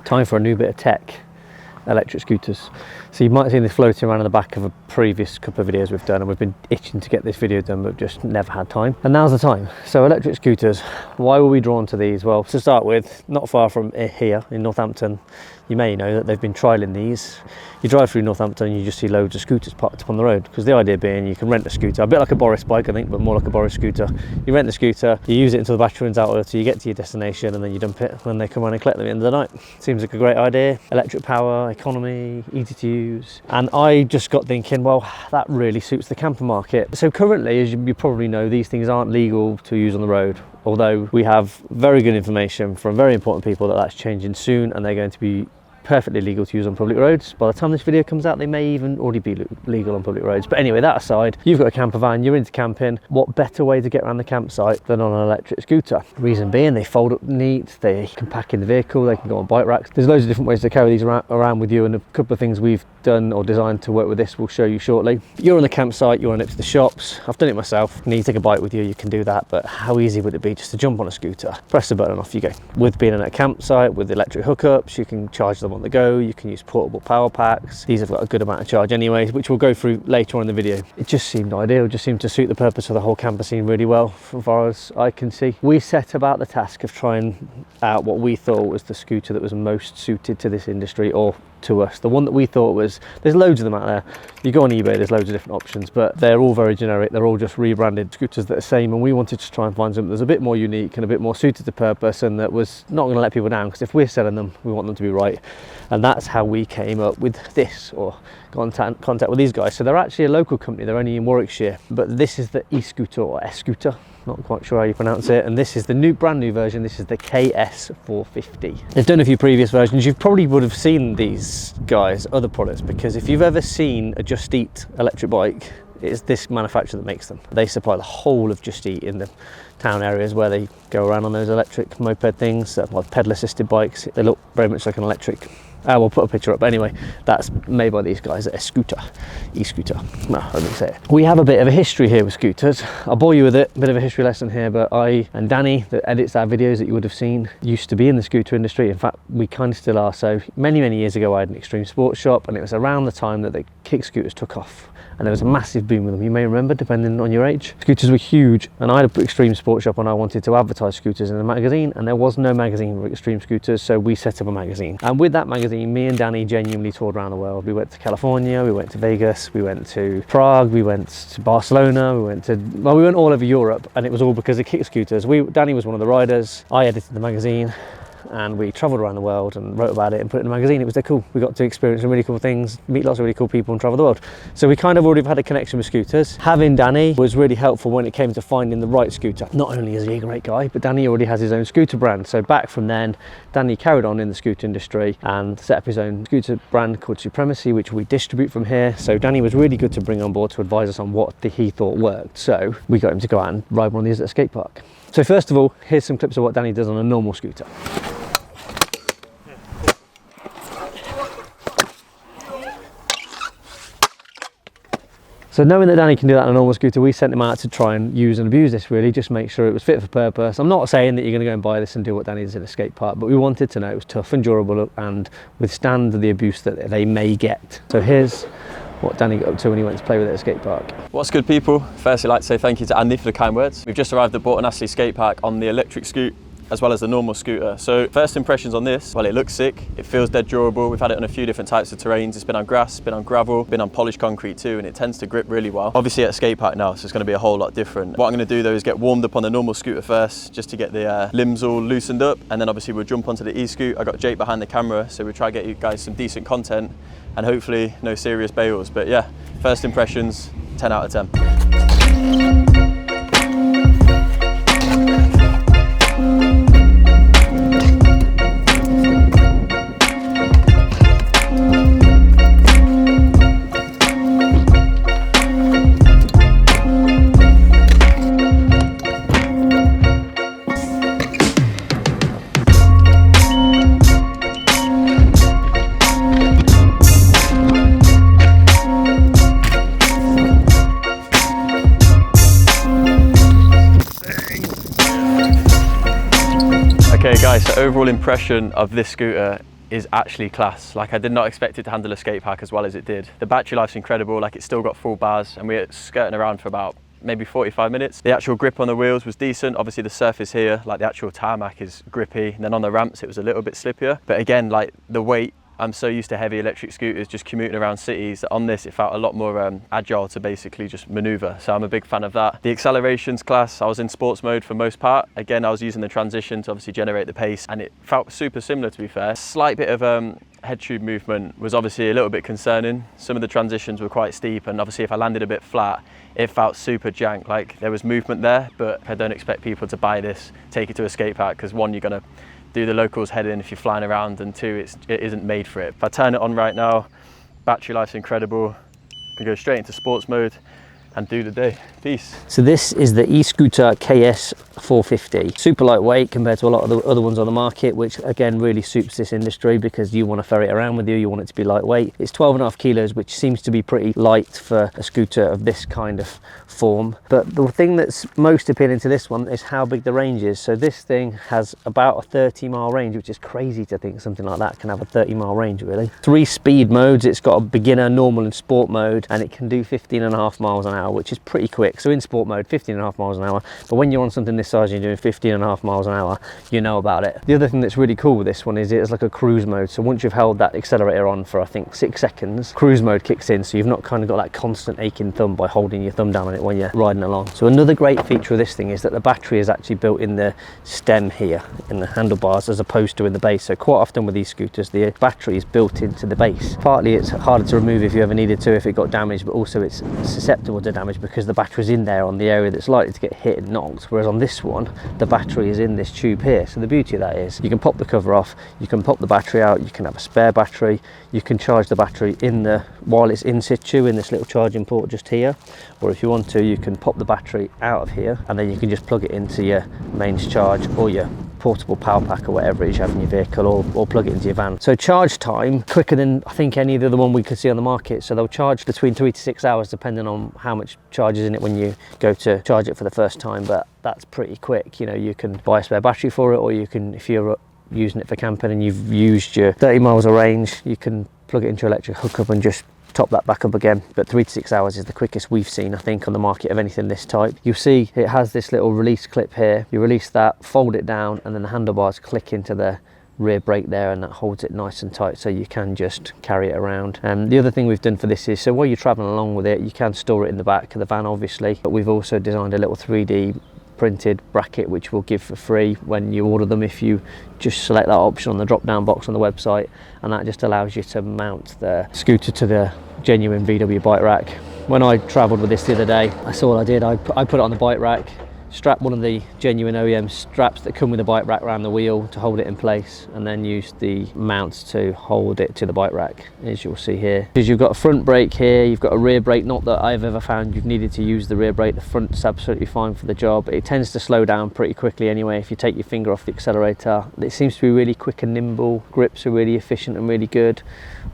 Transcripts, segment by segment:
Time for a new bit of tech, electric scooters. So you might have seen this floating around in the back of a previous couple of videos we've done, and we've been itching to get this video done but just never had time, and now's the time. So electric scooters, why were we drawn to these? Well, to start with, not far from here in Northampton, you may know that they've been trialling these. You drive through Northampton, you just see loads of scooters parked up on the road, because the idea being you can rent a scooter, a bit like a Boris bike I think, but more like a Boris scooter. You rent the scooter, you use it until the battery runs out, until you get to your destination, and then you dump it, and then they come around and collect them at the end of the night. Seems like a great idea. Electric power, economy, easy to use. And I just got thinking, well, that really suits the camper market. So currently, as you probably know, these things aren't legal to use on the road, although we have very good information from very important people that that's changing soon, and they're going to be perfectly legal to use on public roads. By the time this video comes out, they may even already be legal on public roads. But anyway, that aside, you've got a camper van, you're into camping. What better way to get around the campsite than on an electric scooter? Reason being, they fold up neat, they can pack in the vehicle, they can go on bike racks. There's loads of different ways to carry these around with you, and a couple of things we've done or designed to work with this we'll show you shortly. You're on the campsite, you're on it to the shops. I've done it myself. You need to take a bike with you, you can do that, but how easy would it be just to jump on a scooter, press the button and off you go? With being in a campsite with electric hookups, you can charge them on the go, you can use portable power packs. These have got a good amount of charge anyway, which we'll go through later on in the video. It just seemed ideal, just seemed to suit the purpose of the whole camper scene really well, from far as I can see. We set about the task of trying out what we thought was the scooter that was most suited to this industry, or to us. The one that we thought was, there's loads of them out there. You go on eBay, there's loads of different options, but they're all very generic. They're all just rebranded scooters that are the same, and we wanted to try and find something that was a bit more unique and a bit more suited to purpose, and that was not going to let people down, because if we're selling them, we want them to be right. And that's how we came up with this, or got in contact with these guys. So they're actually a local company, they're only in Warwickshire, but this is the e-scooter, or S-scooter, not quite sure how you pronounce it, and this is the brand new version. This is the KS450. They've done a few previous versions. You probably would have seen these guys other products, because if you've ever seen a Just Eat electric bike, it's this manufacturer that makes them. They supply the whole of Just Eat in the town areas where they go around on those electric moped things, like pedal assisted bikes. They look very much like an electric. We'll put a picture up. But anyway, that's made by these guys at e-scooter. No, I didn't say it. We have a bit of a history here with scooters. I'll bore you with it, a bit of a history lesson here, but I and Danny, that edits our videos that you would have seen, used to be in the scooter industry. In fact, we kind of still are. So many years ago, I had an extreme sports shop, and it was around the time that the kick scooters took off. And there was a massive boom with them. You may remember, depending on your age. Scooters were huge, and I had an extreme sports shop, and I wanted to advertise scooters in a magazine, and there was no magazine for extreme scooters, so we set up a magazine. And with that magazine, me and Danny genuinely toured around the world. We went to California, we went to Vegas, we went to Prague, we went to Barcelona, we went all over Europe, and it was all because of kick scooters. Danny was one of the riders, I edited the magazine, and we travelled around the world and wrote about it and put it in a magazine. It was dead cool. We got to experience some really cool things, meet lots of really cool people, and travel the world. So we kind of already had a connection with scooters. Having Danny was really helpful when it came to finding the right scooter. Not only is he a great guy, but Danny already has his own scooter brand. So back from then, Danny carried on in the scooter industry and set up his own scooter brand called Supremacy, which we distribute from here. So Danny was really good to bring on board to advise us on what he thought worked. So we got him to go out and ride one of these at a skate park. So first of all, here's some clips of what Danny does on a normal scooter. So knowing that Danny can do that on a normal scooter, we sent him out to try and use and abuse this, really, just make sure it was fit for purpose. I'm not saying that you're going to go and buy this and do what Danny does in a skate park, but we wanted to know it was tough and durable and withstand the abuse that they may get. So here's what Danny got up to when he went to play with it at a skate park. What's good, people? Firstly, I'd like to say thank you to Andy for the kind words. We've just arrived at Borton Astley skate park on the electric scoot, as well as the normal scooter. So first impressions on this, well, it looks sick, it feels dead durable. We've had it on a few different types of terrains. It's been on grass, been on gravel, been on polished concrete too, and it tends to grip really well. Obviously at a skate park now, so it's going to be a whole lot different. What I'm going to do though is get warmed up on the normal scooter first, just to get the limbs all loosened up, and then obviously we'll jump onto the e-scoot. I got Jake behind the camera, so we'll try to get you guys some decent content, and hopefully no serious bails. But yeah, first impressions, 10 out of 10. Okay guys, so overall impression of this scooter, is actually class. Like, I did not expect it to handle a skate park as well as it did. The battery life's incredible, like it's still got full bars, and we're skirting around for about maybe 45 minutes. The actual grip on the wheels was decent. Obviously the surface here, like the actual tarmac, is grippy, and then on the ramps it was a little bit slippier. But again, like the weight, I'm so used to heavy electric scooters just commuting around cities, that on this it felt a lot more agile to basically just maneuver. So I'm a big fan of that. The acceleration's class. I was in sports mode for most part. Again, I was using the transition to obviously generate the pace, and it felt super similar, to be fair. Slight bit of head tube movement was obviously a little bit concerning. Some of the transitions were quite steep, and obviously if I landed a bit flat, it felt super jank. Like there was movement there, but I don't expect people to buy this, take it to a skate park, because one, you're gonna do the locals head in if you're flying around, and two, it isn't made for it. If I turn it on right now, battery life's incredible. I can go straight into sports mode and do the day. Peace. So this is the e-scooter KS 450. Super lightweight compared to a lot of the other ones on the market, which again really suits this industry because you want to ferry it around with you, you want it to be lightweight. It's 12.5 kilos, which seems to be pretty light for a scooter of this kind of form. But the thing that's most appealing to this one is how big the range is. So this thing has about a 30-mile range, which is crazy to think something like that can have a 30-mile range, really. 3 speed modes. It's got a beginner, normal and sport mode, and it can do 15.5 miles an hour, which is pretty quick. So in sport mode, 15.5 miles an hour, but when you're on something this size and you're doing 15.5 miles an hour, you know about it. The other thing that's really cool with this one is it's like a cruise mode. So once you've held that accelerator on for I think 6 seconds, cruise mode kicks in, so you've not kind of got that constant aching thumb by holding your thumb down on it when you're riding along. So another great feature of this thing is that the battery is actually built in the stem here, in the handlebars, as opposed to in the base. So quite often with these scooters, the battery is built into the base. Partly it's harder to remove if you ever needed to, if it got damaged, but also it's susceptible to damage because the battery's in there on the area that's likely to get hit and knocked. Whereas on this one, the battery is in this tube here. So the beauty of that is you can pop the cover off, you can pop the battery out, you can have a spare battery, you can charge the battery while it's in situ in this little charging port just here, or if you want to, you can pop the battery out of here and then you can just plug it into your mains charge or your portable power pack or whatever it is you have in your vehicle, or plug it into your van. So charge time quicker than I think any of the other one we could see on the market. So they'll charge between 3 to 6 hours depending on how much charge is in it when you go to charge it for the first time, but that's pretty quick. You know, you can buy a spare battery for it, or you can, if you're using it for camping and you've used your 30 miles of range, you can plug it into your electric hookup and just top that back up again. But 3 to 6 hours is the quickest we've seen, I think, on the market of anything this type. You'll see it has this little release clip here. You release that, fold it down, and then the handlebars click into the rear brake there, and that holds it nice and tight so you can just carry it around. And the other thing we've done for this is, so while you're traveling along with it, you can store it in the back of the van obviously, but we've also designed a little 3D printed bracket which we'll give for free when you order them, if you just select that option on the drop down box on the website, and that just allows you to mount the scooter to the genuine VW bike rack. When I travelled with this the other day, that's all I did. I put it on the bike rack, strapped one of the genuine OEM straps that come with the bike rack around the wheel to hold it in place, and then used the mounts to hold it to the bike rack, as you'll see here. Because you've got a front brake here, you've got a rear brake. Not that I've ever found you've needed to use the rear brake. The front's absolutely fine for the job. It tends to slow down pretty quickly anyway if you take your finger off the accelerator. It seems to be really quick and nimble. Grips are really efficient and really good.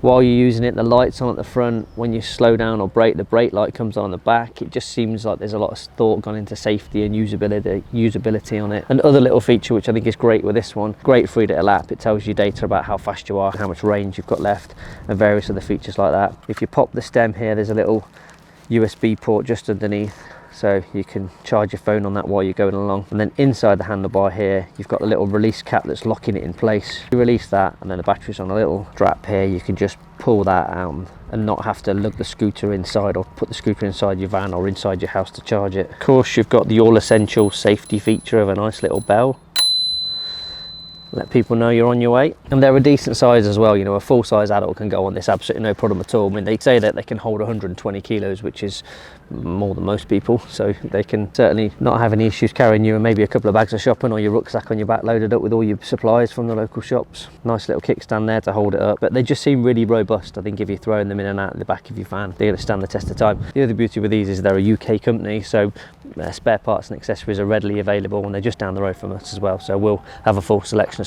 While you're using it, the light's on at the front. When you slow down or brake, the brake light comes on the back. It just seems like there's a lot of thought gone into safety and usability on it. Another little feature which I think is great with this one, great free data lap. It tells you data about how fast you are, how much range you've got left, and various other features like that. If you pop the stem here, there's a little USB port just underneath, so you can charge your phone on that while you're going along. And then inside the handlebar here, you've got a little release cap that's locking it in place. You release that, and then the battery's on a little strap here. You can just pull that out and not have to lug the scooter inside, or put the scooter inside your van or inside your house to charge it. Of course, you've got the all essential safety feature of a nice little bell. Let people know you're on your way. And they're a decent size as well. You know, a full-size adult can go on this, absolutely no problem at all. I mean, they say that they can hold 120 kilos, which is more than most people, so they can certainly not have any issues carrying you and maybe a couple of bags of shopping or your rucksack on your back loaded up with all your supplies from the local shops. Nice little kickstand there to hold it up, but they just seem really robust. I think if you're throwing them in and out of the back of your van, they're going to stand the test of time. The other beauty with these is they're a UK company, so spare parts and accessories are readily available, and they're just down the road from us as well, so we'll have a full selection of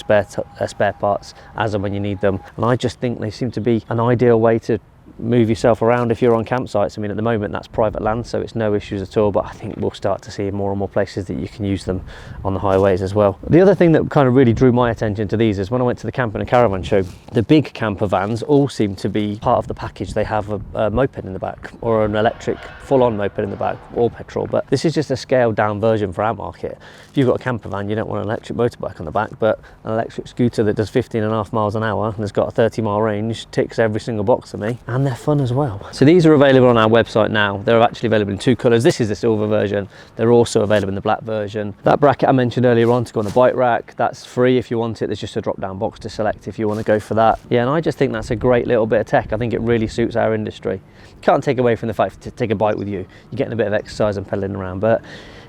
spare parts as and when you need them. And I just think they seem to be an ideal way to move yourself around if you're on campsites. I mean, at the moment that's private land, so it's no issues at all, but I think we'll start to see more and more places that you can use them on the highways as well. The other thing that kind of really drew my attention to these is when I went to the Camping and Caravan show, the big camper vans all seem to be part of the package. They have a moped in the back, or an electric full-on moped in the back, all petrol, but this is just a scaled down version for our market. If you've got a camper van, you don't want an electric motorbike on the back, but an electric scooter that does 15.5 miles an hour and has got a 30-mile range ticks every single box for me, and they're fun as well. So these are available on our website now. They're actually available in 2 colours. This is the silver version. They're also available in the black version. That bracket I mentioned earlier on to go on the bike rack, that's free if you want it. There's just a drop-down box to select if you want to go for that. Yeah, and I just think that's a great little bit of tech. I think it really suits our industry. Can't take away from the fact to take a bike with you. You're getting a bit of exercise and pedalling around, but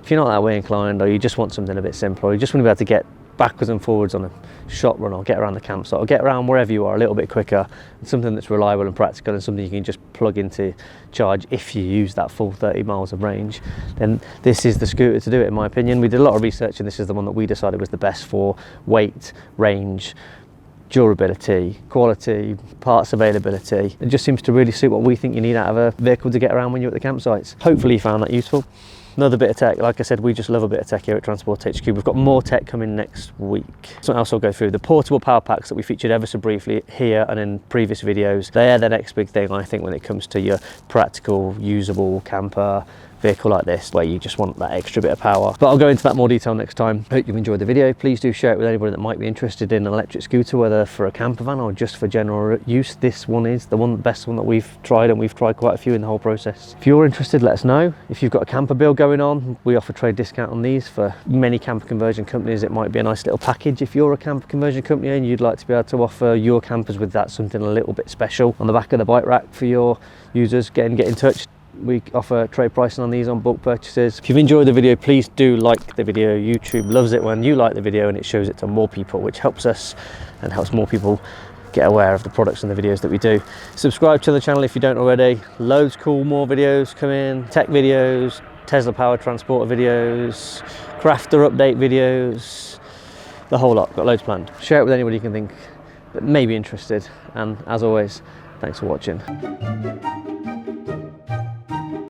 if you're not that way inclined, or you just want something a bit simpler, or you just want to be able to get backwards and forwards on a shot run, or get around the campsite, or get around wherever you are a little bit quicker, and something that's reliable and practical, and something you can just plug into charge if you use that full 30 miles of range, then this is the scooter to do it, in my opinion. We did a lot of research, and this is the one that we decided was the best for weight, range, durability, quality, parts availability. It just seems to really suit what we think you need out of a vehicle to get around when you're at the campsites. Hopefully you found that useful. Another bit of tech, like I said, we just love a bit of tech here at Transport HQ. We've got more tech coming next week. Something else I'll go through, the portable power packs that we featured ever so briefly here and in previous videos. They're the next big thing, I think, when it comes to your practical, usable camper vehicle like this, where you just want that extra bit of power. But I'll go into that more detail next time. Hope you've enjoyed the video. Please do share it with anybody that might be interested in an electric scooter, whether for a camper van or just for general use. This one is the best one that we've tried, and we've tried quite a few in the whole process. If you're interested, let us know. If you've got a camper build going on, we offer trade discount on these. For many camper conversion companies, it might be a nice little package. If you're a camper conversion company and you'd like to be able to offer your campers with that, something a little bit special on the back of the bike rack for your users, get in touch. We offer trade pricing on these on bulk purchases. If you've enjoyed the video, please do like the video. YouTube loves it when you like the video and it shows it to more people, which helps us and helps more people get aware of the products and the videos that we do. Subscribe to the channel if you don't already. Loads cool, more videos coming, tech videos, Tesla powered transporter videos, crafter update videos, the whole lot. Got loads planned. Share it with anybody you can think that may be interested, and as always, thanks for watching.